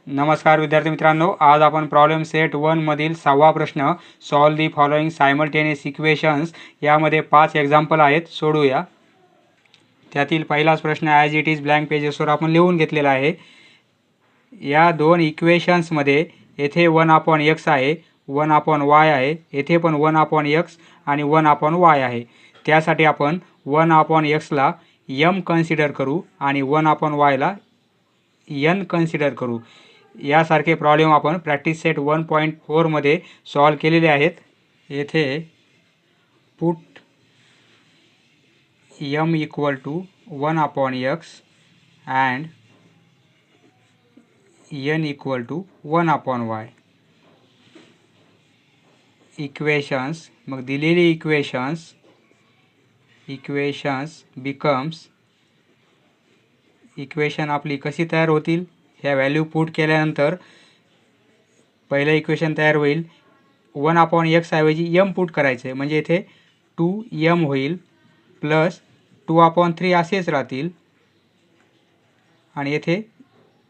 नमस्कार विद्यार्थी मित्रांनो, आज आपण प्रॉब्लेम सेट 1 मधील 6वा प्रश्न solve the following simultaneous equations यामध्ये 5 एक्झाम्पल आहेत, सोडवूया. त्यातील पहिलाच प्रश्न ॲज इट इज ब्लँक पेजेसवर आपण लिहून घेतलेला आहे. या दोन इक्वेशन्समध्ये येथे 1/x आहे, 1/y आहे, येथे पण 1/x आणि 1/y आहे. त्यासाठी आपण 1/x ला m कन्सिडर करू आणि 1/y ला n कन्सिडर करू. यासारखे प्रॉब्लेम आपण प्रॅक्टिस सेट 1.4 मध्ये सॉल्व केलेले आहेत. येथे put m equal to 1/x and n equal to 1/y. Equations, मग दिलेली इक्वेशन्स बिकम्स, इक्वेशन आपली कशी तयार होतील, ह्या व्हॅल्यू पुट केल्यानंतर पहिलं इक्वेशन तयार होईल. 1/x ऐवजी m पुट करायचं आहे, म्हणजे इथे 2m होईल प्लस 2/3 असेच राहतील आणि येथे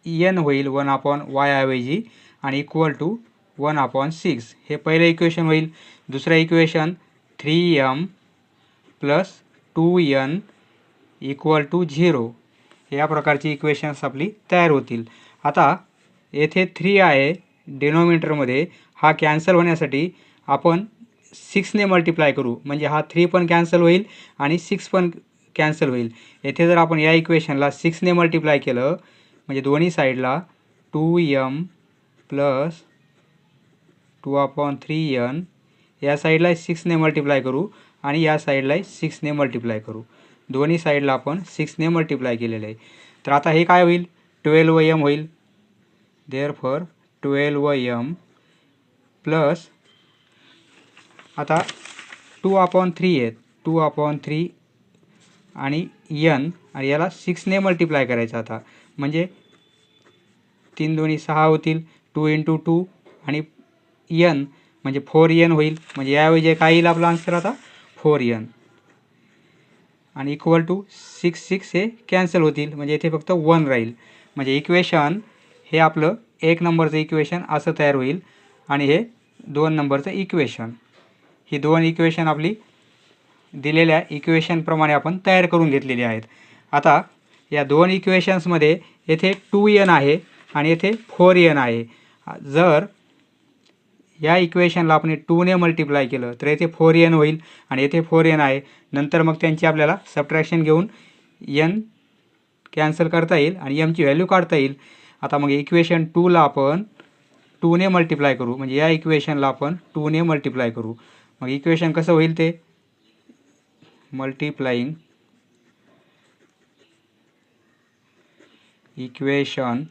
n होईल 1/y ऐवजी आणि इक्वल टू 1/6. हे पहिलं इक्वेशन होईल. दुसरं equation 3m plus 2n equal to 0. या प्रकारची इक्वेशन्स आपली तयार होतील. आता येथे 3 आहे डिनोमिनेटरमध्ये, हा कॅन्सल होण्यासाठी आपण 6 ने मल्टिप्लाय करू, म्हणजे हा 3 पण कॅन्सल होईल आणि 6 पण कॅन्सल होईल. येथे जर आपण या इक्वेशनला 6 ने मल्टिप्लाय केलं म्हणजे दोन्ही साईडला 2m प्लस 2/3n, या साईडला 6 ने मल्टिप्लाय करू आणि या साईडला 6 ने मल्टिप्लाय करू. दोन्ही साईडला आपण 6 ने मल्टिप्लाय केलेले आहे. तर आता हे काय होईल, 12m होईल. देअरफॉर 12m प्लस आता 2/3 आहेत, 2/3 आणि n आणि याला 6 ने मल्टिप्लाय करायचं आता, म्हणजे 3 2 6 होतील. 2 × 2 आणि n म्हणजे 4n होईल, म्हणजे याऐवजी काय येईल आपला आन्सर आता 4n आणि इक्वल टू 6 हे कॅन्सल होतील, म्हणजे इथे फक्त 1 राहील. म्हणजे इक्वेशन हे आपलं 1 नंबरचं इक्वेशन असं तयार होईल आणि हे 2 नंबरचं इक्वेशन. ही दोन इक्वेशन आपली दिलेल्या इक्वेशनप्रमाणे आपण तयार करून घेतलेली आहेत. आता या दोन इक्वेशन्समध्ये येथे 2n आहे आणि येथे 4n आहे. जर या इक्वेशनला आपण 2 ने मल्टिप्लाय केलं तर येथे 4n होईल आणि येथे 4n आहे. नंतर मग त्यांची आपल्याला सबट्रॅक्शन घेऊन n कॅन्सल करता येईल आणि m ची व्हॅल्यू काढता येईल. आता मग इक्वेशन 2 ला आपण 2 ने मल्टिप्लाय करू, म्हणजे या इक्वेशनला आपण 2 ने मल्टिप्लाय करू. मग इक्वेशन कसं होईल, ते मल्टिप्लाइंग इक्वेशन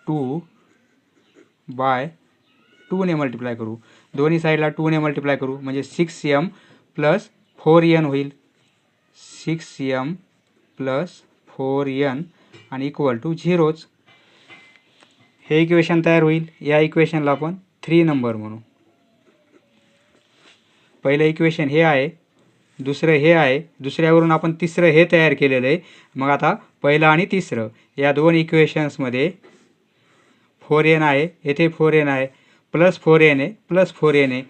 2 बाय 2 ने मल्टिप्लाय करू. दोन्ही साईडला 2 ने मल्टिप्लाय करू, म्हणजे 6m प्लस 4n होईल. 6m प्लस 4n आणि इक्वल टू 0. हे इक्वेशन तयार होईल. या इक्वेशनला आपण 3 नंबर म्हणू. पहिलं इक्वेशन हे आहे, दुसरं हे आहे, दुसऱ्यावरून आपण तिसरं हे तयार केलेलं आहे. मग आता पहिलं आणि तिसरं या दोन इक्वेशन्समध्ये 4n आहे, येथे 4n आहे, प्लस 4n आहे, प्लस 4n आहे.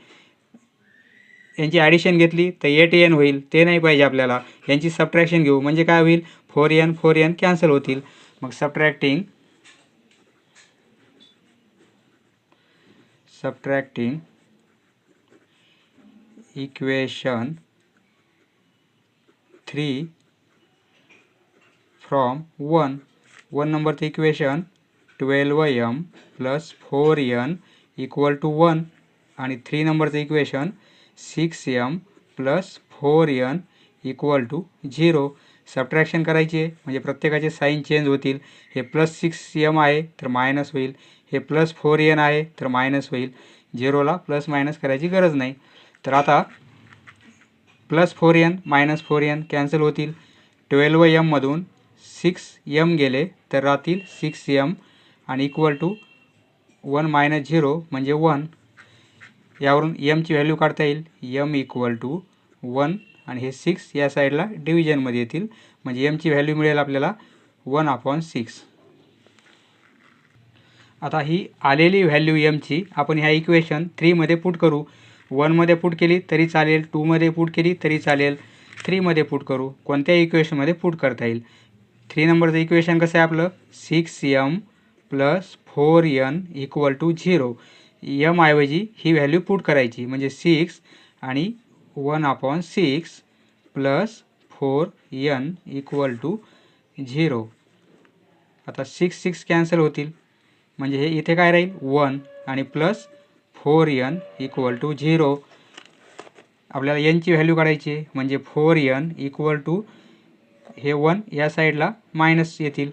यांची ॲडिशन घेतली तर 8n होईल, ते नाही पाहिजे आपल्याला. यांची सबट्रॅक्शन घेऊ, म्हणजे काय होईल, 4n कॅन्सल होतील. मग सबट्रॅक्टिंग इक्वेशन 3 फ्रॉम 1 नंबरचं equation 12m plus 4n equal to 1 आणि 3 नंबरचं equation 6m plus 4n equal to 0. Subtraction करायची आहे, म्हणजे प्रत्येकाचे साईन चेंज होतील. हे प्लस 6m आहे तर मायनस होईल, हे प्लस 4n आहे तर मायनस होईल. 0ला प्लस मायनस करायची गरज नाही. तर आता plus 4n minus 4n cancel होतील. 12m मधून 6m गेले तर राहतील 6m आणि इक्वल टू 1 मायनस 0 म्हणजे 1. यावरून m ची व्हॅल्यू काढता येईल, m इक्वल टू 1 आणि हे 6 या साईडला डिव्हिजनमध्ये येतील, म्हणजे m ची व्हॅल्यू मिळेल आपल्याला 1/6. आता ही आलेली व्हॅल्यू एमची आपण ह्या इक्वेशन 3 मध्ये पुट करू. 1 मध्ये पुट केली तरी चालेल, 2 मध्ये पुट केली तरी चालेल, 3 मध्ये पुट करू, कोणत्याही इक्वेशनमध्ये पुट करता येईल. 3 नंबरचं इक्वेशन कसं आहे आपलं, 6m + 4n = 0. m ऐवजी ही व्हॅल्यू पुट करायची, म्हणजे 6 आणि 1/6 + 4n = 0. आता 6 कॅन्सल होतील, म्हणजे हे इथे काय राहील 1 आणि प्लस 4n = 0. आपल्याला n ची व्हॅल्यू काढायची आहे, म्हणजे 4n = हे 1 या साईडला मायनस येतील,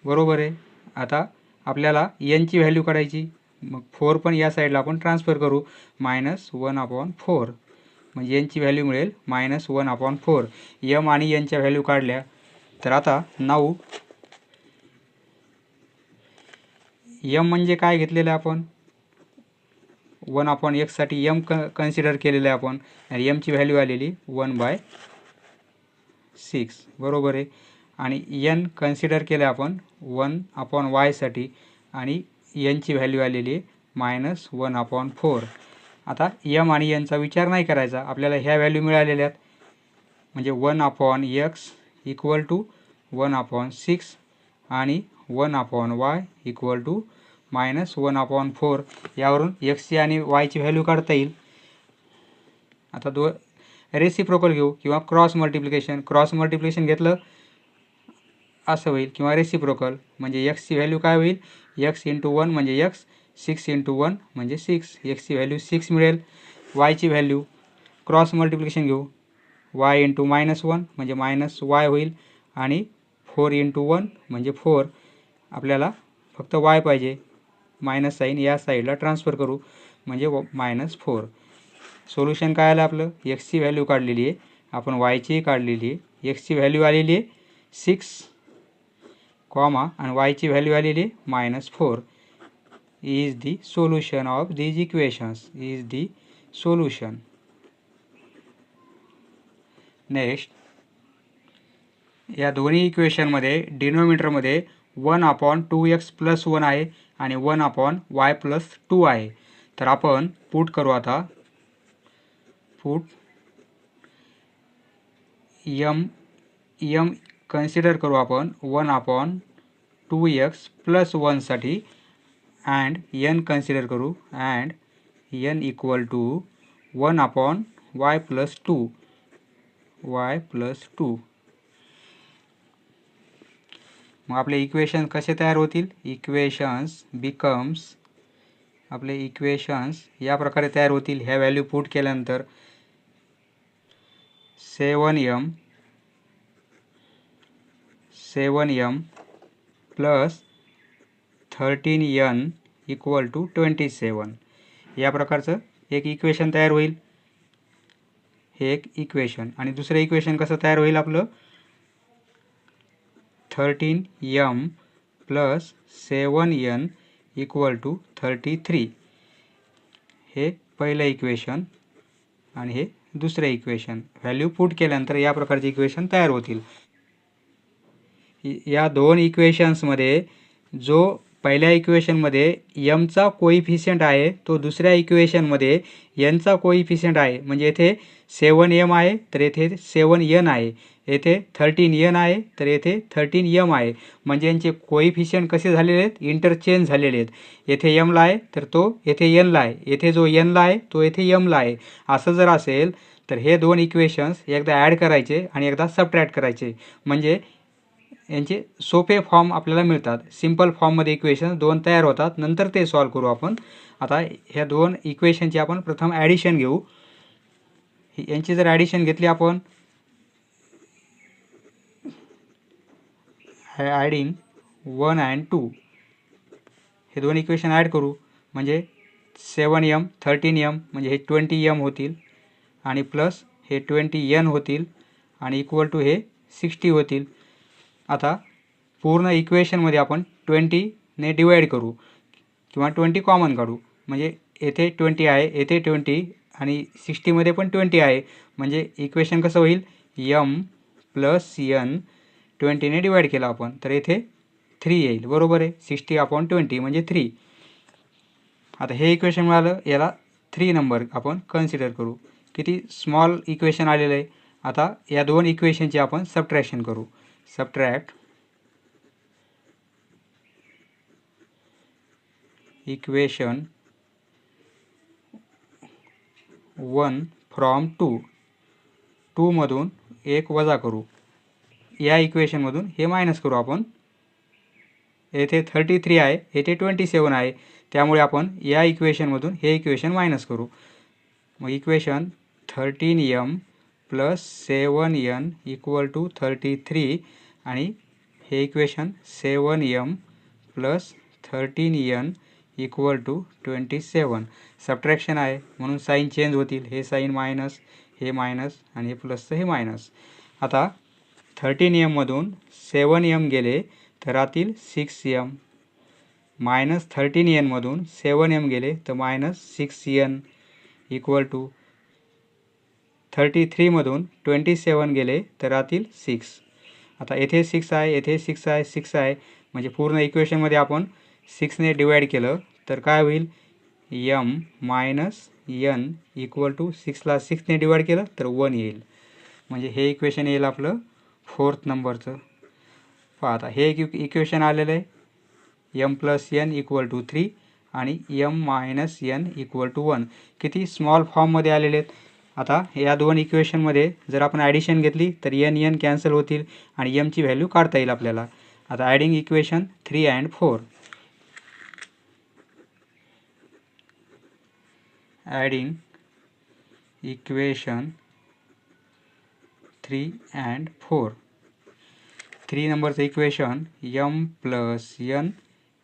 बरोबर आहे. आता आपल्याला n ची व्हॅल्यू काढायची, मग 4 पण या साईडला आपण ट्रान्सफर करू, -1/4, म्हणजे n ची व्हॅल्यू मिळेल -1/4. m आणि n च्या व्हॅल्यू काढल्या तर आता 9 m म्हणजे काय घेतलेलं आहे आपण, 1/x साठी m कन्सिडर केलेलं आहे आपण, आणि m ची व्हॅल्यू आलेली 1/6, बरोबर आहे. आणि n कन्सिडर केलं आपण 1/y साठी, आणि n ची व्हॅल्यू आलेली आहे -1/4. आता m आणि n चा विचार नाही करायचा, आपल्याला ह्या व्हॅल्यू मिळालेल्या आहेत, म्हणजे 1/x = 1/6 आणि 1/y = -1/4. यावरून x ची आणि y ची व्हॅल्यू काढता येईल. आता रेसिप्रोकल घेऊ किंवा क्रॉस मल्टिप्लिकेशन घेतलं असं होईल, किंवा रेसिप्रोकल म्हणजे x ची व्हॅल्यू काय होईल, x × 1 म्हणजे x, 6 × 1 म्हणजे 6, x ची व्हॅल्यू 6 मिळेल. y ची व्हॅल्यू क्रॉस मल्टिप्लिकेशन घेऊ, y × -1 म्हणजे -y होईल, आणि 4 × 1 म्हणजे 4. आपल्याला फक्त y पाहिजे, मायनस साईन या साईडला ट्रान्सफर करू, म्हणजे -4. सोल्युशन काय आलं आपलं, x ची व्हॅल्यू काढलेली आहे आपण, y ची काढलेली आहे. x ची व्हॅल्यू आलेली आहे 6, आणि y ची व्हॅल्यू आलेली आहे -4. Is the solution of these equations, is the solution. Next, या दोन्ही इक्वेशनमध्ये डिनोमिनेटरमध्ये 1/2x + 1 आहे आणि 1/y + 2 आहे. तर आपण पुट करू, आता पुट m कन्सिडर करू आपण 1/2x + 1 साठी, अँड n कन्सिडर करू, अँड n = 1/y + 2, y + 2. मग आपले इक्वेशन कसे तयार होतील, आपले इक्वेशन्स या प्रकारे तयार होतील. ह्या व्हॅल्यू पुट केल्यानंतर 7m + 13n = 27, या प्रकारचं एक इक्वेशन तयार होईल. हे एक इक्वेशन. आणि दुसरं इक्वेशन कसं तयार होईल आपलं, 13m + 7n = 33, हे पहिलं इक्वेशन आणि हे दुसरं इक्वेशन. व्हॅल्यू पुट केल्यानंतर या प्रकारचे इक्वेशन तयार होतील. या दोन इक्वेशन्समध्ये जो पहिल्या इक्वेशनमध्ये m चा कोइफिशियंट आहे तो दुसऱ्या इक्वेशनमध्ये n चा कोइफिशियंट आहे. म्हणजे येथे 7m आहे तर येथे 7n आहे, येथे 13n आहे तर येथे 13m आहे. म्हणजे यांचे कोइफिशियंट कसे झालेले आहेत, इंटरचेंज झालेले आहेत. येथे m ला आहे तर तो येथे n ला आहे, येथे जो n ला आहे तो येथे m ला आहे. असं जर असेल तर हे दोन इक्वेशन्स एकदा ॲड करायचे आणि एकदा सबट्रॅक्ट करायचे, म्हणजे यांचे सोपे फॉर्म आपल्याला मिळतात. सिंपल फॉर्ममध्ये इक्वेशन दोन तयार होतात, नंतर ते सॉल्व करू आपण. आता ह्या दोन इक्वेशनची आपण प्रथम ॲडिशन घेऊ. यांची जर ॲडिशन घेतली आपण, ॲडिंग 1 and 2, हे दोन इक्वेशन ॲड करू, म्हणजे 7m 13m म्हणजे हे 20m होतील, आणि प्लस हे 20n होतील, आणि इक्वल टू हे 60 होतील. आता पूर्ण इक्वेशनमध्ये आपण 20 ने डिवाईड करू किंवा 20 कॉमन काढू, म्हणजे येथे 20 आहे, येथे 20, आणि 60 मध्ये पण 20 आहे. म्हणजे इक्वेशन कसं होईल, m + n 20 ने डिवाईड केलं आपण तर येथे 3 येईल, बरोबर आहे. 60/20 म्हणजे 3. आता हे इक्वेशन मिळालं, याला 3 नंबर आपण कन्सिडर करू. किती स्मॉल इक्वेशन आलेलं आहे. आता या दोन इक्वेशनची आपण सबट्रॅक्शन करू. Subtract equation 1 from 2. 2 मधून 1 वजा करू. या इक्वेशनमधून हे मायनस करू आपण. येथे 33 आहे, येथे 27 आहे, त्यामुळे आपण या इक्वेशनमधून हे इक्वेशन मायनस करू. मग equation 13m plus 7n equal to 33 आणि हे equation 7m plus 13n equal to 27. Subtraction आहे म्हणून साईन चेंज होतील. हे साईन मायनस, हे मायनस आणि हे प्लसचं हे मायनस. आता 13m मधून 7m गेले तर राहतील 6m. मायनस 13n मधून 7m गेले तर मायनस 6n इक्वल टू 33 मधून 27 गेले तर राहतील 6. आता येथे 6 आहे, येथे 6 आहे, 6 आहे, म्हणजे पूर्ण इक्वेशनमध्ये आपण 6ने डिवाईड केलं तर काय होईल, m minus n equal to 6ला 6ने डिवाईड केलं तर 1 येईल. म्हणजे हे इक्वेशन येईल आपलं 4th नंबरचं. पहा आता हे इक्वेशन आलेलं आहे m plus n equal to 3 आणि m minus n equal to 1. किती स्मॉल फॉर्ममध्ये आलेले आहेत. आता या दोन इक्वेशनमध्ये जर आपण ॲडिशन घेतली तर n कॅन्सल होतील आणि m ची व्हॅल्यू काढता येईल आपल्याला. आता adding equation 3 and 4. Adding equation 3 and 4. 3 नंबरचं equation m plus n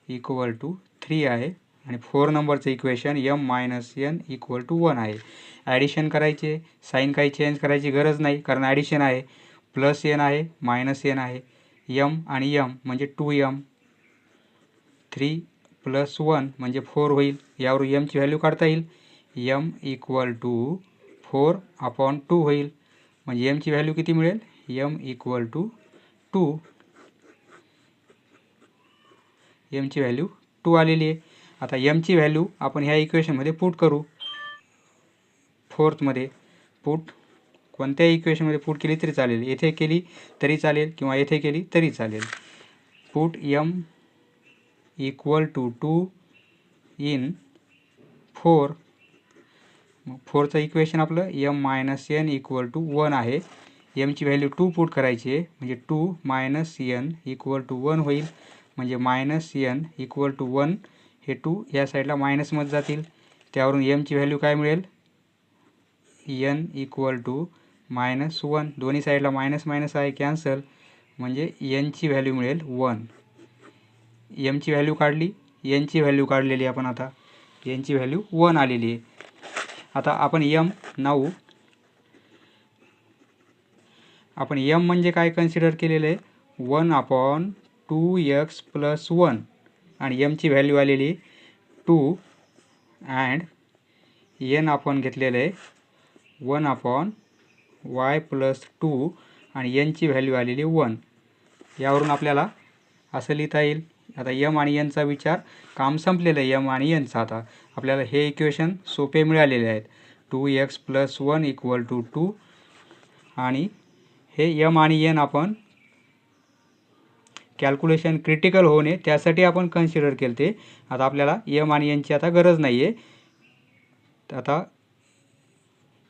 equal to 3 आहे आणि 4 नंबरचं equation m minus n equal to 1 आहे. ॲडिशन करायचे, साईन काही चेंज करायची गरज नाही कारण ॲडिशन आहे. प्लस n आहे, मायनस n आहे, m आणि m म्हणजे 2m. 3 प्लस 1 म्हणजे 4 होईल. यावरून m ची व्हॅल्यू काढता येईल. m इक्वल टू 4/2 होईल. म्हणजे m ची व्हॅल्यू किती मिळेल, m इक्वल टू 2. m ची व्हॅल्यू 2 आलेली आहे. आता m ची व्हॅल्यू आपण ह्या इक्वेशनमध्ये पुट करू. 4thमध्ये पुट कोणत्याही इक्वेशनमध्ये पुट केली तरी चालेल. येथे केली तरी चालेल किंवा येथे केली तरी चालेल. Put m equal to 2 in 4. मग 4चं इक्वेशन आपलं m minus n equal to 1 आहे. m ची व्हॅल्यू 2 पुट करायची आहे म्हणजे 2 मायनस n इक्वल टू 1 होईल. म्हणजे मायनस n इक्वल टू 1. हे 2 या साईडला मायनसमध्ये जातील. त्यावरून m ची व्हॅल्यू काय मिळेल, n इक्वल टू -1. दोन्ही साईडला मायनस मायनस आहे, कॅन्सल. म्हणजे n ची व्हॅल्यू मिळेल 1. m ची व्हॅल्यू काढली, n ची व्हॅल्यू काढलेली आपण. आता n ची व्हॅल्यू 1 आलेली आहे. आता आपण m म्हणजे काय कन्सिडर केलेलं आहे, 1/2x प्लस 1 आणि m ची व्हॅल्यू आलेली 2 अँड n आपण घेतलेलं आहे 1/y प्लस 2 आणि n ची व्हॅल्यू आलेली 1. यावरून आपल्याला असं लिहिता येईल. आता m आणि n चा विचार काम संपलेलं आहे m आणि n चा. आता आपल्याला हे इक्वेशन सोपे मिळालेले आहेत. 2x प्लस 1 इक्वल टू 2 आणि हे m आणि n आपण कॅल्क्युलेशन क्रिटिकल होऊ नये त्यासाठी आपण कन्सिडर केले ते. आता आपल्याला m आणि n ची आता गरज नाही आहे. आता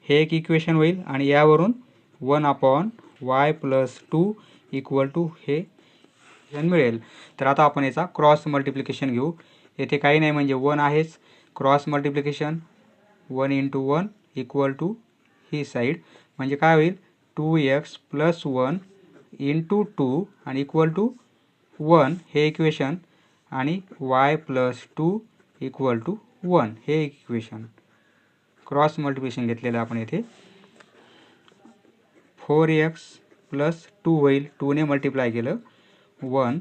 हे एक इक्वेशन होईल आणि यावरून 1/y प्लस 2 इक्वल टू हे मिळेल. तर आता आपण याचा क्रॉस मल्टिप्लिकेशन घेऊ. येथे काही नाही म्हणजे 1 आहेच. क्रॉस मल्टिप्लिकेशन 1 × 1 इक्वल टू ही साईड म्हणजे काय होईल, 2x प्लस 1 × 2 आणि इक्वल टू 1 हे इक्वेशन आणि y प्लस 2 इक्वल टू 1 हे इक्वेशन. क्रॉस मल्टिप्लिकेशन घेतलेलं आपण येथे. 4x प्लस 2 होईल, 2ने मल्टिप्लाय केलं 1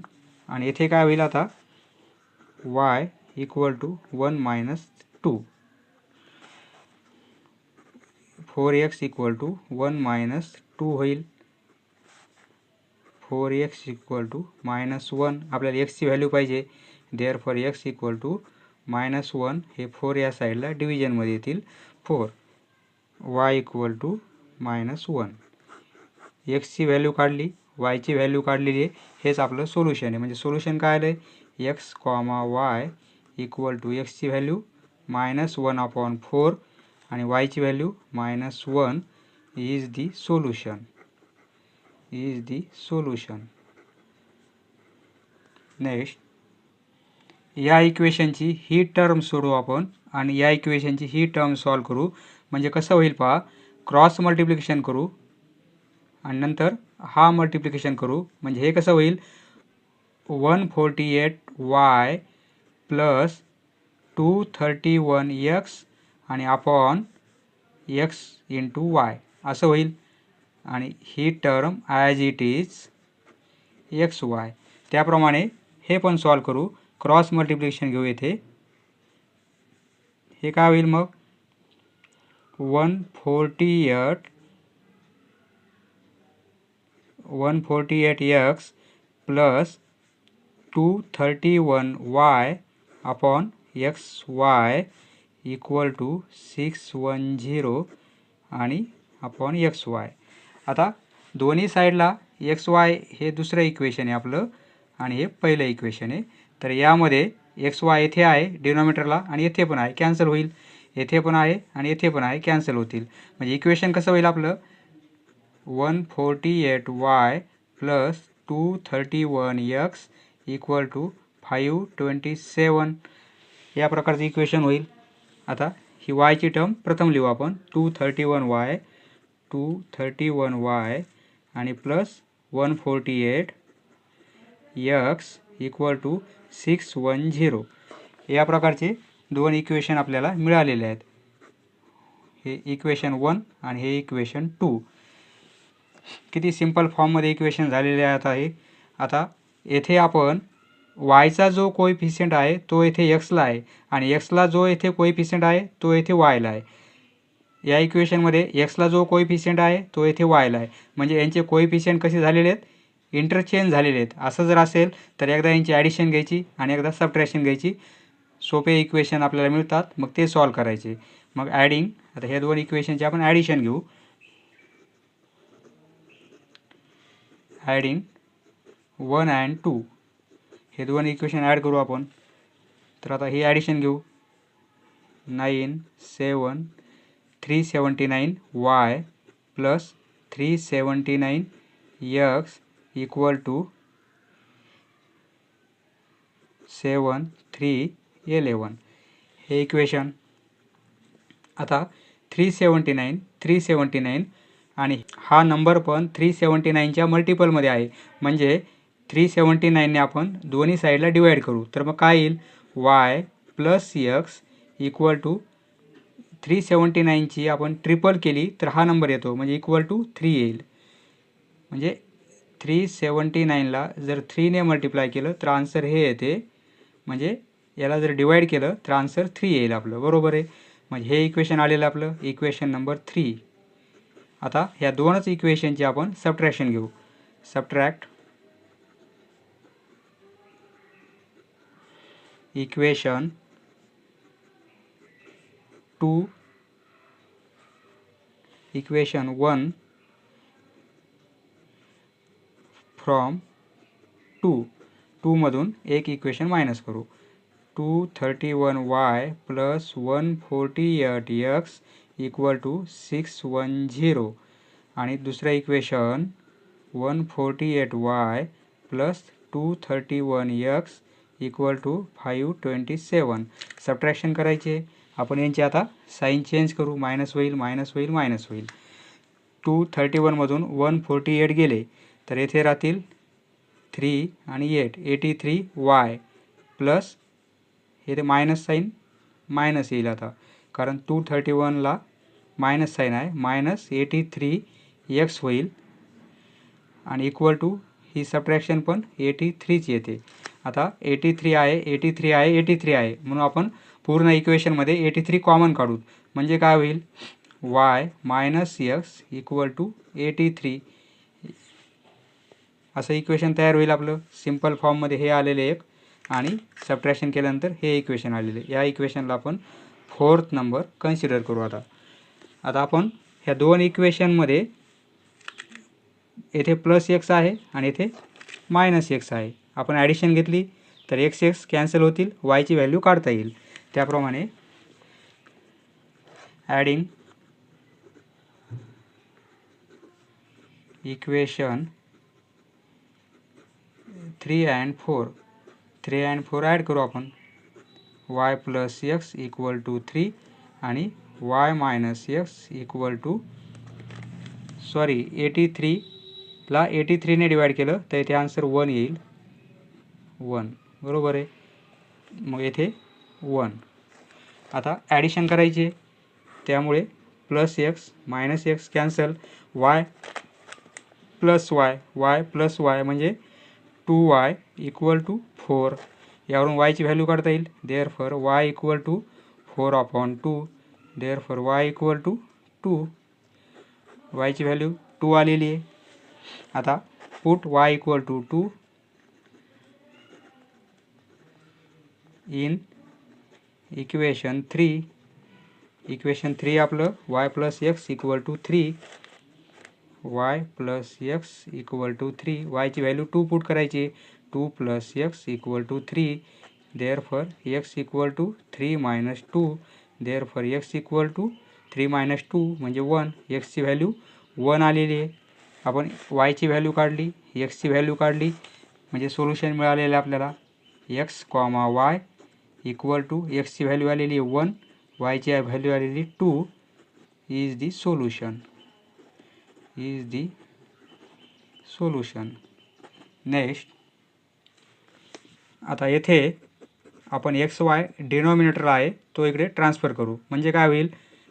आणि येथे काय होईल आता y equal to 1 minus 2. 4x equal to 1 minus 2 होईल. 4x इक्वल टू -1 आपल्याला एक्सची व्हॅल्यू पाहिजे. देअरफॉर x इक्वल टू -1 हे 4 या साईडला डिव्हिजनमध्ये येतील 4. y इक्वल टू -1 एक्सची व्हॅल्यू काढली, वायची व्हॅल्यू काढलेली आहे. हेच आपलं सोल्युशन आहे. म्हणजे सोल्युशन काय आलं आहे x, y इक्वल टू एक्सची व्हॅल्यू -1/4 आणि वायची value -1 is the solution. Next, या इक्वेशनची ही टर्म सोडवू आपण आणि या इक्वेशनची ही टर्म सॉल्व करू. म्हणजे कसं होईल पहा, क्रॉस मल्टिप्लिकेशन करू आणि नंतर हा मल्टिप्लिकेशन करू. म्हणजे हे कसं होईल 148y प्लस 231x आणि अपॉन x इंटू y असं होईल. आणि ही term as it is xy. त्याप्रमाणे हे पण सॉल्व करू. क्रॉस मल्टिप्लिकेशन घेऊ येथे. हे काय होईल मग 148x plus 231y upon xy equal to 610 आणि अपॉन xy. आता दोन्ही साईडला xy हे दुसरं इक्वेशन आहे आपलं आणि हे पहिलं इक्वेशन आहे. तर यामध्ये xy येथे आहे डिनॉमिनेटरला आणि येथे पण आहे, कॅन्सल होईल. येथे पण आहे आणि येथे पण आहे, कॅन्सल होतील. म्हणजे इक्वेशन कसं होईल आपलं 148y plus 231x equal to 527 या प्रकारचं इक्वेशन होईल. आता ही वायची टर्म प्रथम लिहू आपण 231y आणि प्लस 148x इक्वल टू 610 या प्रकारचे दोन इक्वेशन आपल्याला मिळालेले आहेत. हे इक्वेशन 1 आणि हे इक्वेशन 2. किती सिंपल फॉर्ममध्ये इक्वेशन झालेले आहेत आहे. आता येथे आपण वायचा जो कोएफिशियंट आहे तो येथे एक्सला आहे आणि एक्सला जो येथे कोएफिशियंट आहे तो येथे वायला आहे. या इक्वेशनमध्ये एक्सला जो कोएफिशियंट आहे तो येथे वायला आहे. म्हणजे यांचे कोएफिशियंट कसे झालेले आहेत, इंटरचेंज झालेले आहेत. असं जर असेल तर एकदा यांची ॲडिशन घ्यायची आणि एकदा सबट्रॅक्शन घ्यायची. सोपे इक्वेशन आपल्याला मिळतात, मग ते सॉल्व करायचे. मग ॲडिंग, आता हे दोन इक्वेशनचे आपण ॲडिशन घेऊ. ॲडिंग 1 and 2 हे दोन इक्वेशन ॲड करू आपण. तर आता ही ॲडिशन घेऊ 9 7 379y plus 379x equal to 7 3 11 हे इक्वेशन. आता 379 आणि हा नंबर पण 379च्या मल्टिपलमध्ये आहे. म्हणजे 379ने आपण दोन्ही साईडला डिवाईड करू. तर मग काय येईल y plus x equal to 379ची आपण ट्रिपल केली तर हा नंबर येतो, म्हणजे इक्वल टू 3 येईल. म्हणजे 379ला जर 3ने मल्टिप्लाय केलं तर आन्सर हे येते. म्हणजे याला जर डिवाईड केलं तर आन्सर 3 येईल आपलं, बरोबर आहे. म्हणजे हे इक्वेशन आलेलं आपलं इक्वेशन नंबर 3. आता ह्या दोनच इक्वेशनची आपण सबट्रॅक्शन घेऊ. सबट्रॅक्ट इक्वेशन 2 इक्वेशन 1 फ्रॉम 2 मधून एक इक्वेशन मायनस करू. 231y plus 148x equal to 610 आणि दुसरं equation 148y plus 231x equal to 527. Subtraction करायचे आपण. यांची आता साईन चेंज करू. मायनस होईल, मायनस होईल, मायनस होईल. 231मधून 148 गेले तर येथे राहतील 3 आणि 8 83y प्लस हे मायनस साईन मायनस येईल आता, कारण 231ला मायनस साईन आहे. मायनस 83x होईल आणि इक्वल टू ही सबट्रॅक्शन पण 83च येते. आता 83 आहे म्हणून आपण पूर्ण इक्वेशनमध्ये 83 कॉमन काढू. म्हणजे काय होईल y minus x equal to 83 असं इक्वेशन तयार होईल आपलं सिंपल फॉर्ममध्ये. हे आलेले एक आणि सबट्रॅक्शन केल्यानंतर हे इक्वेशन आलेले. या इक्वेशनला आपण 4th नंबर कन्सिडर करू. आता आपण ह्या दोन इक्वेशनमध्ये येथे +x आहे आणि येथे -x आहे. आपण ॲडिशन घेतली तर x कॅन्सल होतील, yची व्हॅल्यू काढता येईल. त्याप्रमाणे ॲडिंग इक्वेशन 3 and 4 ॲड करू आपण. y + x = 3 आणि y - x = 83 ला 83 ने डिवाइड केलं तर इथे आन्सर 1 येईल. 1 बरोबर आहे. मग येथे 1. आता ॲडिशन करायचे त्यामुळे +x -x cancel, y + y म्हणजे 2y = 4. यावरून yची व्हॅल्यू काढता येईल. Therefore y = 4/2. Therefore y = 2. yची व्हॅल्यू 2 आलेली आहे. आता put y = 2 in equation 3. Equation 3 आपलं y + x = 3. y + x = 3. yची value 2 put करायची. 2 + x = 3. Therefore x = 3 - 2. Therefore x = 3 - 2 म्हणजे 1. x ची व्हॅल्यू 1 आलेली आहे. आपण yची व्हॅल्यू काढली, x ची व्हॅल्यू काढली म्हणजे सोल्युशन मिळालेलं आहे आपल्याला. x, y = x ची व्हॅल्यू आलेली आहे 1, y ची व्हॅल्यू आलेली 2 इज दी सोल्युशन. नेक्स्ट आता येथे आपण xy डिनॉमिनेटर आहे तो इकडे ट्रान्सफर करू. म्हणजे काय होईल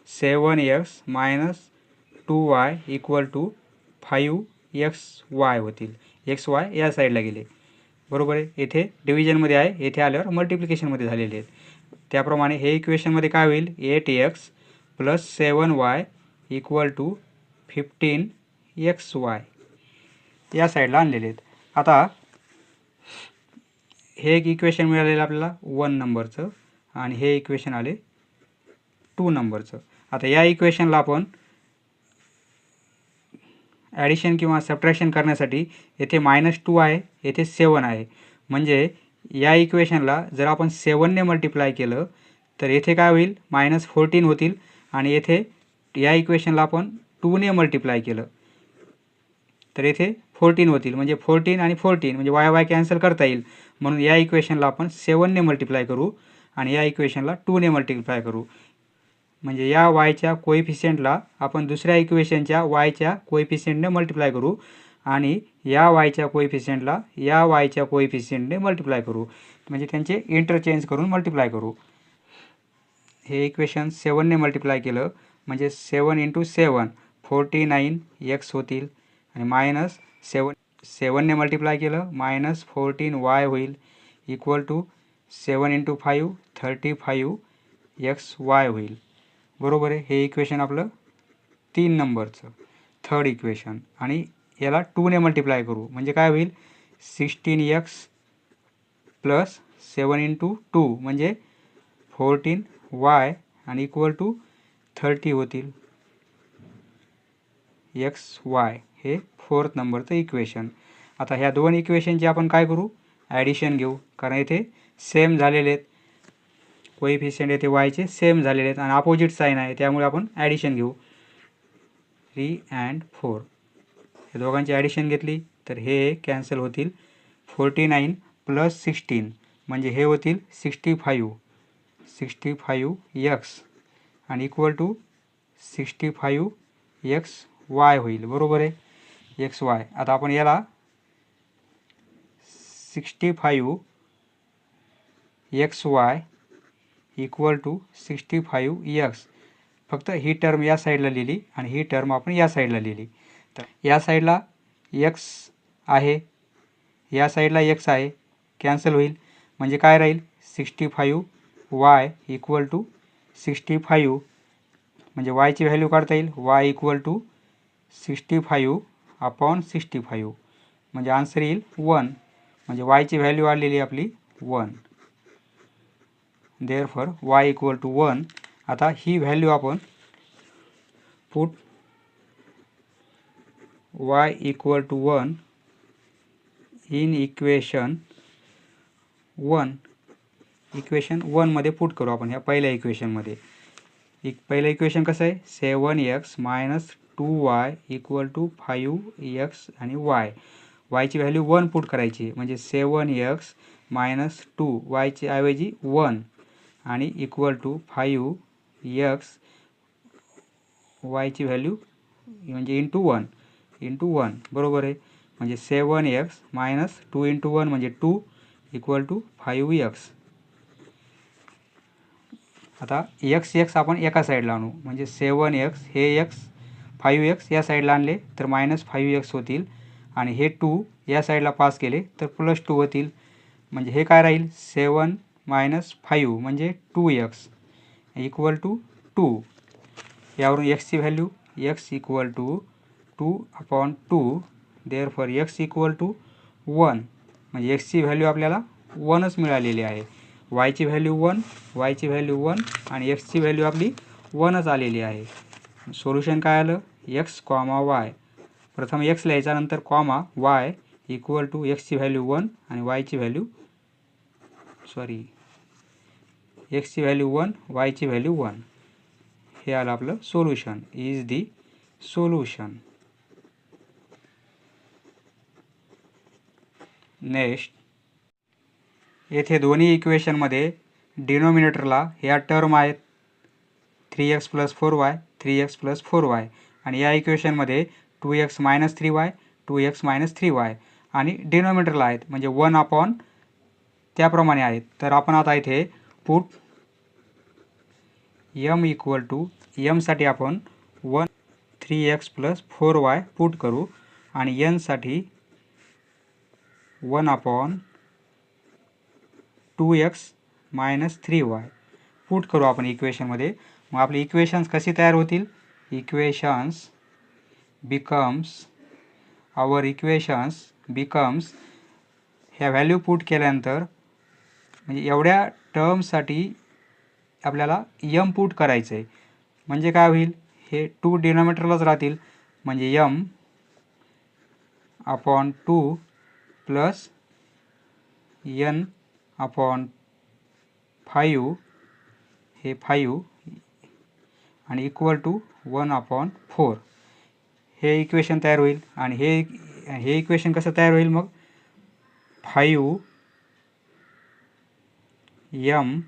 7x - 2y = 5xy होतील. xy या साईडला गेले बरोबर आहे. येथे डिव्हिजनमध्ये आहे, येथे आल्यावर मल्टिप्लिकेशनमध्ये झालेले आहेत. त्याप्रमाणे हे इक्वेशनमध्ये काय होईल 8x + 7y = 15xy या साईडला आणलेले आहेत. आता हे एक इक्वेशन मिळालेलं आपल्याला 1 नंबरचं आणि हे इक्वेशन आले 2 नंबरचं. आता या इक्वेशनला आपण ॲडिशन किंवा सबट्रॅक्शन करण्यासाठी येथे -2 आहे, येथे 7 आहे. म्हणजे या इक्वेशनला जर आपण 7 ने मल्टिप्लाय केलं तर येथे काय होईल -14 होतील आणि येथे या इक्वेशनला आपण 2 ने मल्टिप्लाय केलं तर येथे 14 होतील. म्हणजे 14 आणि 14 म्हणजे y कॅन्सल करता येईल. म्हणून या इक्वेशनला आपण 7 ने मल्टिप्लाय करू आणि या इक्वेशनला 2 ने मल्टिप्लाय करू. म्हणजे या yच्या कोएफिशियंटला आपण दुसऱ्या इक्वेशनच्या yच्या कोएफिशियंटने मल्टिप्लाय करू आणि या yच्या कोएफिशियंटला या yच्या कोएफिशियंटने मल्टिप्लाय करू. म्हणजे त्यांचे इंटरचेंज करून मल्टिप्लाय करू. हे इक्वेशन 7 ने मल्टिप्लाय केलं म्हणजे 7 × 7 49x होतील आणि -7 ने मल्टिप्लाय केलं -14y होईल = 7 × 5 35xy होईल बरोबर आहे. हे इक्वेशन आपलं 3 नंबरचं 3rd इक्वेशन आणि याला 2 ने मल्टिप्लाय करू म्हणजे काय होईल 16x + 7 × 2 म्हणजे 14y आणि = 30 होतील xy. हे 4th नंबरचं इक्वेशन. आता ह्या दोन इक्वेशनचे आपण काय करू ॲडिशन घेऊ कारण इथे सेम झालेले आहेत. कोएफिशियंट येथे yचे सेम झालेले आहेत आणि अपोजिट साईन आहे त्यामुळे आपण ॲडिशन घेऊ. 3 and 4 हे दोघांची ॲडिशन घेतली तर हे कॅन्सल होतील. 49 + 16 म्हणजे हे होतील 65x आणि = 65xy होईल बरोबर आहे xy. आता आपण याला 65xy = 65x फक्त ही टर्म या साईडला लिहिली आणि ही टर्म आपण या साईडला लिहिली. तर या साईडला x आहे, या साईडला x आहे, कॅन्सल होईल म्हणजे काय राहील 65y = 65 म्हणजे yची व्हॅल्यू काढता येईल y = 65/65 म्हणजे आन्सर येईल 1, म्हणजे वायची व्हॅल्यू आलेली आपली 1. Therefore y equal to 1. आता ही व्हॅल्यू आपण put y equal to 1 in equation 1. Equation 1 मध्ये पुट करू आपण ह्या पहिल्या इक्वेशनमध्ये. पहिलं इक्वेशन कसं आहे, 7x minus 2y equal to 5x आणि yची व्हॅल्यू 1 पुट करायची, म्हणजे 7x मायनस 2 yची ऐवजी 1 आणि इक्वल टू 5x yची व्हॅल्यू म्हणजे इंटू 1 बरोबर आहे. म्हणजे 7x मायनस 2 इंटू 1 म्हणजे 2 इक्वल टू 5x. आता x आपण एका साईडला आणू, म्हणजे 7x हे x 5x या साईडला आणले तर मायनस 5x होतील, आणि हे 2 या साईडला पास केले तर प्लस 2 होतील. म्हणजे हे काय राहील, 7 मायनस 5 म्हणजे 2x इक्वल टू 2. यावरून xची value x equal to 2/2. Therefore x equal to 1, म्हणजे xची व्हॅल्यू आपल्याला 1च मिळालेली आहे. yची व्हॅल्यू 1 आणि xची व्हॅल्यू आपली 1च आलेली आहे. सोल्युशन काय आलं, x, y. प्रथम x लिहायचा, नंतर कॉमा y इक्वल टू xची व्हॅल्यू 1 आणि yची व्हॅल्यू xची व्हॅल्यू 1, yची व्हॅल्यू 1. हे आलं आपलं solution. Is the solution. Next, येथे दोन्ही इक्वेशनमध्ये डिनोमिनेटरला ह्या टर्म आहेत 3x plus 4y, 3x plus 4y, आणि या इक्वेशनमध्ये 2x minus 3y, 2x minus 3y, आणि डिनोमिनेटरला आहेत म्हणजे 1 त्याप्रमाणे आहेत. तर आपण आता इथे पुट m इक्वल टू साठी आपण 3x प्लस 4y पुट करू, आणि n साठी 1/2x मायनस 3y पुट करू आपण इक्वेशनमध्ये. मग आपली इक्वेशन्स कशी तयार होतील, इक्वेशन्स बिकम्स ह्या व्हॅल्यू पुट केल्यानंतर म्हणजे एवढ्या टर्मसाठी आपल्याला m पुट करायचं आहे. म्हणजे काय होईल, हे 2 डिनोमिनेटरलाच राहतील, म्हणजे m/2 प्लस n/5 हे 5 आणि इक्वल टू 1/4. हे इक्वेशन तयार होईल. आणि हे इक्वेशन कसं तयार होईल, मग 5m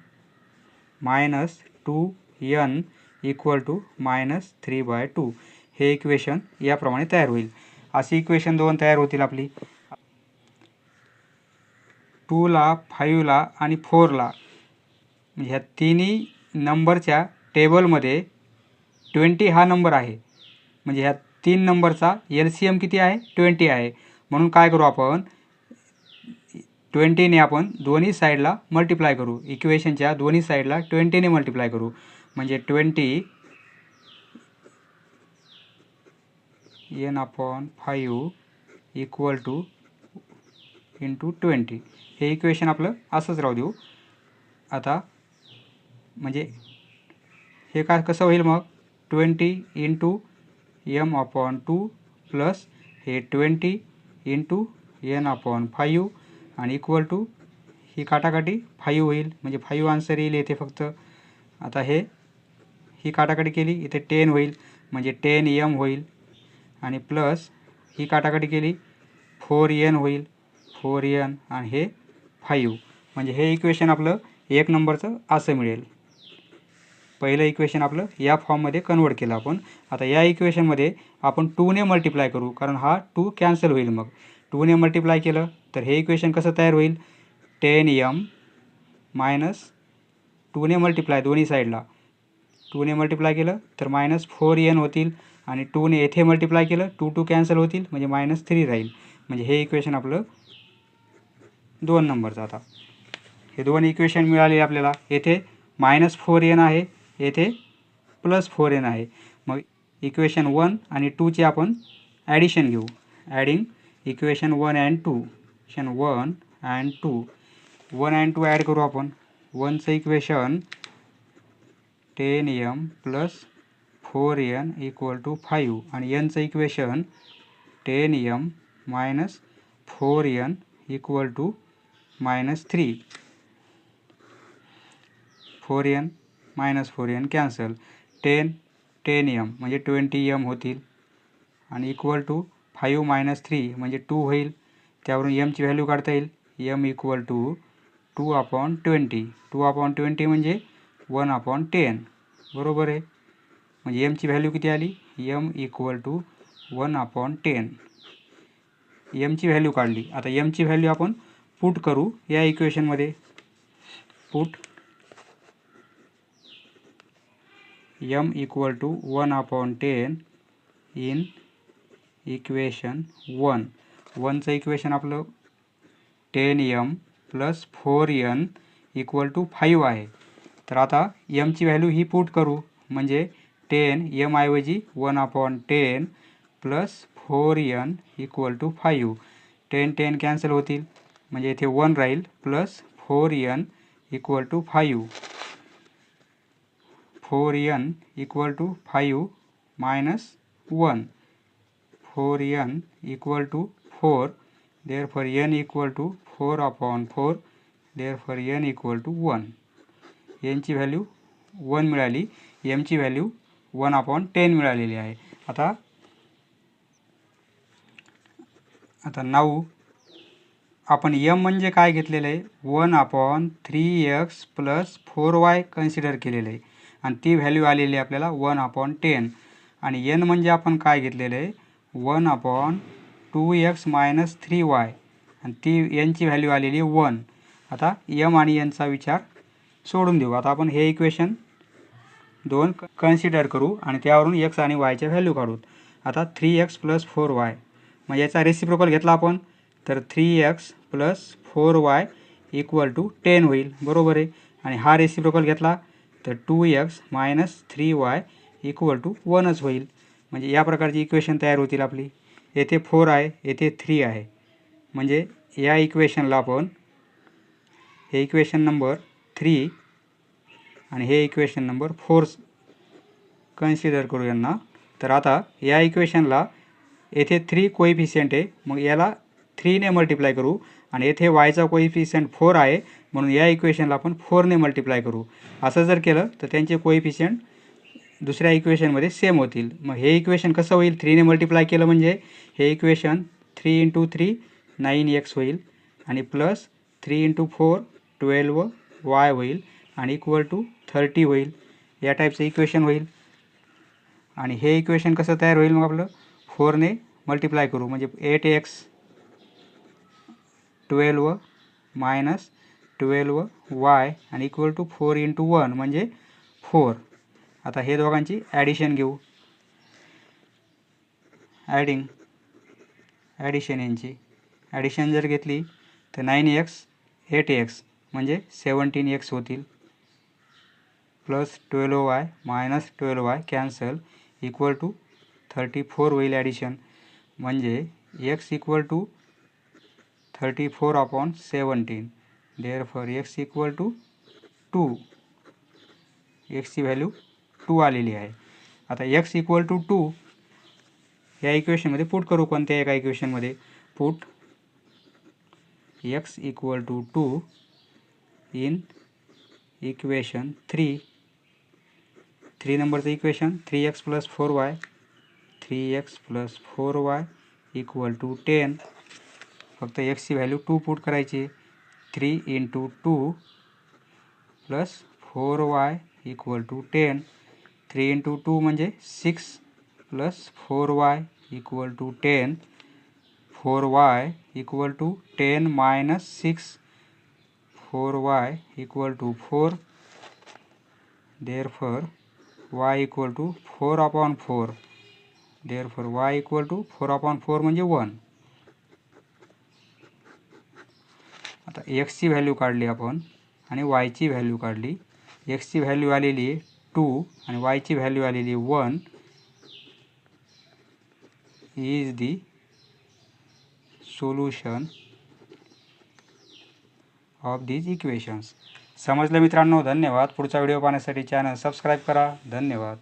minus 2n equal to minus 3/2. हे इक्वेशन याप्रमाणे तयार होईल. अशी इक्वेशन 2 तयार होतील आपली. 2ला, 5ला आणि 4ला, म्हणजे ह्या तिन्ही नंबरच्या टेबलमध्ये 20 हा नंबर आहे. म्हणजे ह्या 3 नंबरचा LCM किती आहे, 20 आहे. म्हणून काय करू आपण, 20ने आपण दोन्ही साईडला मल्टिप्लाय करू. इक्वेशनच्या दोन्ही साईडला 20ने मल्टिप्लाय करू. म्हणजे 20 n/5 इक्वल टू इंटू 20. हे इक्वेशन आपलं असंच राहू देऊ. आता म्हणजे हे काय कसं होईल, मग 20 इंटू m/2 प्लस हे 20 इंटू n/5 आणि इक्वल टू ही काटाकाटी 5 होईल, म्हणजे 5 आन्सर येईल येथे फक्त. आता ही काटाकाटी केली, इथे 10 होईल, म्हणजे 10m होईल, आणि प्लस ही काटाकाटी केली 4n होईल, 4n, आणि हे 5. म्हणजे हे इक्वेशन आपलं 1 नंबरचं असं मिळेल. पहिलं इक्वेशन आपलं या फॉर्ममध्ये कन्वर्ट केलं आपण. आता या इक्वेशनमध्ये आपण 2ने मल्टिप्लाय करू, कारण हा 2 कॅन्सल होईल. मग 2ने मल्टिप्लाय केलं तर हे इक्वेशन कसं तयार होईल, 10m मायनस 2ने मल्टिप्लाय दोन्ही साईडला, 2ने मल्टिप्लाय केलं तर मायनस 4n होतील, आणि 2ने येथे मल्टिप्लाय केलं 2 कॅन्सल होतील, म्हणजे मायनस 3 राहील. म्हणजे हे इक्वेशन आपलं 2 नंबरचं. आता हे दोन इक्वेशन मिळाले आपल्याला. येथे मायनस 4n आहे, येथे प्लस 4n आहे. मग इक्वेशन 1 आणि 2चे आपण ॲडिशन घेऊ. Adding equation 1 and 2, equation 1 and 2, 1 and 2 add करू आपण. 1चं equation 10m plus 4n equal to 5 आणि nचं equation 10m minus 4n equal to -3. 4n minus 4n cancel. 10m म्हणजे 20m होतील आणि इक्वल टू 5 मायनस 3 म्हणजे 2 होईल. त्यावरून mची व्हॅल्यू काढता येईल. m equal to 2/20. 2/20 म्हणजे 1/10. बरोबर आहे. म्हणजे mची व्हॅल्यू किती आली? m equal to 1/10. mची व्हॅल्यू काढली. आता mची व्हॅल्यू आपण पुट करू या इक्वेशनमध्ये. Put m equal to 1/10 in equation 1. 1चं इक्वेशन आपलं 10m plus 4n equal to 5 आहे. तर आता mची व्हॅल्यू ही पुट करू. म्हणजे 10 m ऐवजी 1/10 plus 4n equal to 5. 10 cancel होतील म्हणजे इथे 1 राहील plus 4n equal to 5. 4n equal to 5 minus 1. 4n equal to 4. Therefore n equal to 4/4. Therefore n equal to 1. nची व्हॅल्यू 1 मिळाली. mची व्हॅल्यू 1/10 मिळालेली आहे. आता नाऊ आपण m म्हणजे काय घेतलेलं आहे? 1/3x प्लस 4y कन्सिडर केलेलं आहे आणि ती व्हॅल्यू आलेली आहे आपल्याला 1/10. आणि n म्हणजे आपण काय घेतलेलं आहे? 1/2x मायनस 3y आणि ती nची व्हॅल्यू आलेली आहे 1. आता m आणि nचा विचार सोडून देऊ. आता आपण हे इक्वेशन 2 कन्सिडर करू आणि त्यावरून x आणि yच्या व्हॅल्यू काढू. आता 3x प्लस 4y मग याचा रेसिप्रोकल घेतला आपण तर 3x plus 4y equal to 10 होईल. बरोबर आहे. आणि हा रेसिप्रोकल घेतला तर 2x minus 3y equal to 1च होईल. म्हणजे या प्रकारची इक्वेशन तयार होतील आपली. येथे 4 आहे, येथे 3 आहे. म्हणजे या इक्वेशनला आपण हे इक्वेशन नंबर 3 आणि हे इक्वेशन नंबर 4 कन्सिडर करू यांना. तर आता या इक्वेशनला येथे 3 कोएफिशियंट आहे. मग याला 3 ने मल्टिप्लाय करू आणि येथे yचा कोएफिशियंट 4 आहे म्हणून या इक्वेशनला आपण 4 ने मल्टिप्लाय करू. असं जर केलं तर त्यांचे कोएफिशियंट दुसऱ्या इक्वेशनमध्ये सेम होतील. मग हे इक्वेशन कसं होईल? 3 ने मल्टिप्लाय केलं म्हणजे हे इक्वेशन 3 × 3 9x होईल आणि प्लस 3 × 4 12y होईल आणि इक्वल टू 30 होईल. या टाईपचं इक्वेशन होईल. आणि हे इक्वेशन कसं तयार होईल? मग आपलं 4 ने मल्टिप्लाय करू म्हणजे 8x 12 मायनस 12y आणि इक्वल टू 4 × 1 म्हणजे 4. आता हे दोघांची ॲडिशन घेऊ. ॲडिशन यांची ॲडिशन जर घेतली तर 9x 8x म्हणजे 17x होतील plus 12y minus 12y cancel equal to 34 होईल ॲडिशन. म्हणजे x equal to 34/17. Therefore x equal to 2. xची व्हॅल्यू 2 आलेली आहे. आता x इक्वल टू 2 या इक्वेशनमध्ये पुट करू. कोणत्या एका इक्वेशनमध्ये? Put x equal to 2 in equation 3. 3 नंबरचं equation 3x plus 4y 3x plus 4y equal to 10. फक्त xची व्हॅल्यू 2 पुट करायची. 3 × 2 प्लस 4y इक्वल टू 10. 3 × 2 म्हणजे 6 plus 4y equal to 10. 4y equal to 10 minus 6. 4y equal to 4. Therefore y equal to 4/4. Therefore y equal to 4/4 म्हणजे 1. आता xची value काढली आपण आणि yची value काढली. xची व्हॅल्यू आलेली आहे 2 आणि yची व्हॅल्यू आलेली आहे 1 is the solution of these equations. समजलं मित्रांनो? धन्यवाद. पुढचा व्हिडिओ पाहण्यासाठी चॅनल सबस्क्राईब करा. धन्यवाद.